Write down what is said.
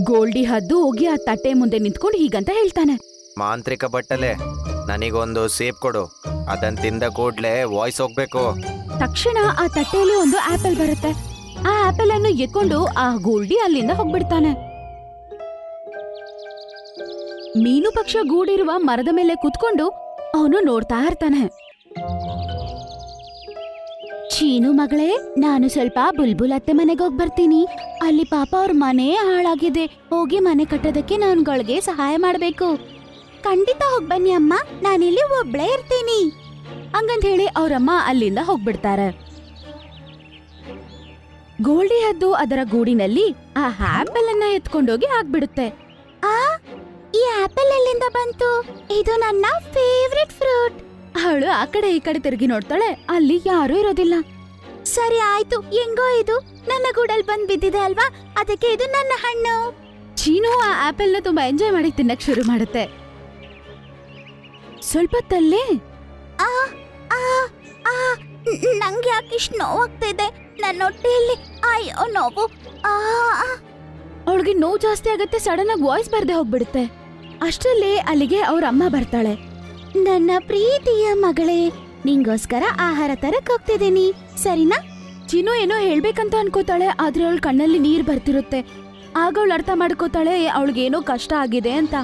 Goldie ಹದ್ದು ಹೋಗಿ ಆ ತಟ್ಟೆ ಮುಂದೆ ನಿಂತ್ಕೊಂಡು ಹೀಗಂತ ಹೇಳ್ತಾನೆ. ಮಾಂತ್ರಿಕ ಬಟ್ಟಲೆ, ನನಗೊಂದು ಸೇಬ್ ಕೊಡು. ಅದನ್ ತಿಂದ ಕೂಡ್ಲೆ ವಾಯ್ಸ್ ಹೋಗ್ಬೇಕು. ತಕ್ಷಣ ಆ ತಟ್ಟೆಯಲ್ಲಿ ಒಂದು ಆಪಲ್ ಬರುತ್ತೆ. ಆ ಆಪಲ್ ಅನ್ನು ಎತ್ಕೊಂಡು ಆ ಗೋಲ್ಡಿ ಅಲ್ಲಿಂದ ಹೋಗ್ಬಿಡ್ತಾನೆ. ಮೀನು ಪಕ್ಷ ಗೂಡಿರುವ ಮರದ ಮೇಲೆ ಕುತ್ಕೊಂಡು ಅವನು ನೋಡ್ತಾ ಇರ್ತಾನೆ. ಚೀನು ಮಗಳೇ, ನಾನು ಸ್ವಲ್ಪ ಬುಲ್ಬುಲ್ ಅತ್ತೆ ಮನೆಗೆ ಹೋಗಿ ಬರ್ತೀನಿ. ಅಲ್ಲಿ ಪಾಪ ಅವ್ರ ಮನೆ ಹಾಳಾಗಿದೆ. ಹೋಗಿ ಮನೆ ಕಟ್ಟೋದಕ್ಕೆ ನಾನ್ಗಳಿಗೆ ಸಹಾಯ ಮಾಡ್ಬೇಕು. ಖಂಡಿತ ಹೋಗ್ಬನ್ನಿ ಅಮ್ಮ, ನಾನಿಲ್ಲಿ ಒಬ್ಳೇ ಇರ್ತೀನಿ ಹಂಗಂತ ಹೇಳಿ ಅವ್ರಮ್ಮ ಅಲ್ಲಿಂದ ಹೋಗ್ಬಿಡ್ತಾರೆ. ಗೋಲ್ಡಿ ಹದ್ದು ಅದರ ಗೂಡಿನಲ್ಲಿ ಆ ಆಪಲ್ ಅನ್ನ ಎತ್ಕೊಂಡೋಗಿ ಹಾಕ್ಬಿಡುತ್ತೆ. ಈ ಆಪಲ್ ಎಲ್ಲಿಂದ ಬಂತು? ಇದು ನನ್ನ ಫೇವ್ರೆಟ್ ಫ್ರೂಟ್. ಅವಳು ಆ ಕಡೆ ಈ ಕಡೆ ತಿರುಗಿ ನೋಡ್ತಾಳೆ. ಅಲ್ಲಿ ಯಾರೂ ಇರೋದಿಲ್ಲ. ಸರಿ ಆಯ್ತು, ಹೆಂಗೋ ಇದು ನನ್ನ ಗೂಡಲ್ ಬಂದ್ ಬಿದ್ದಿದೆ ಅಲ್ವಾ, ಅದಕ್ಕೆ ಇದು ನನ್ನ ಹಣ್ಣು. ಚೀನು ಆ ಆಪಲ್ ನ ತುಂಬಾ ಎಂಜಾಯ್ ಮಾಡಿ ತಿನ್ನಕ್ ಶುರು ಮಾಡುತ್ತೆ. ಸ್ವಲ್ಪ ತಲ್ಲೇ ನಂಗೆ ಯಾಕೆ ಇಷ್ಟು ನೋವಾಗ್ತಾ ಇದೆ? ನನ್ನ ಹೊಟ್ಟೆಯಲ್ಲಿ ಅಯ್ಯೋ ನೋವು. ಅವಳಿಗೆ ನೋವು ಜಾಸ್ತಿ ಆಗತ್ತೆ. ಸಡನ್ ಆಗಿ ವಾಯ್ಸ್ ಬರ್ದೆ ಹೋಗ್ಬಿಡುತ್ತೆ. ಅಷ್ಟರಲ್ಲೇ ಅಲ್ಲಿಗೆ ಅವ್ರ ಅಮ್ಮ ಬರ್ತಾಳೆ. ನನ್ನ ಪ್ರೀತಿಯ ಮಗಳೇ, ನಿಂಗೋಸ್ಕರ ಆಹಾರ ತರಕ್ ಹೋಗ್ತಿದ್ದೀನಿ, ಸರಿನಾ? ಚಿನ್ನು ಏನೋ ಹೇಳ್ಬೇಕಂತ ಅನ್ಕೋತಾಳೆ, ಆದ್ರೆ ಅವಳ ಕಣ್ಣಲ್ಲಿ ನೀರ್ ಬರ್ತಿರುತ್ತೆ. ಆಗ ಅವಳು ಅರ್ಥ ಮಾಡ್ಕೋತಾಳೆ ಅವಳಿಗೇನೋ ಕಷ್ಟ ಆಗಿದೆ ಅಂತ.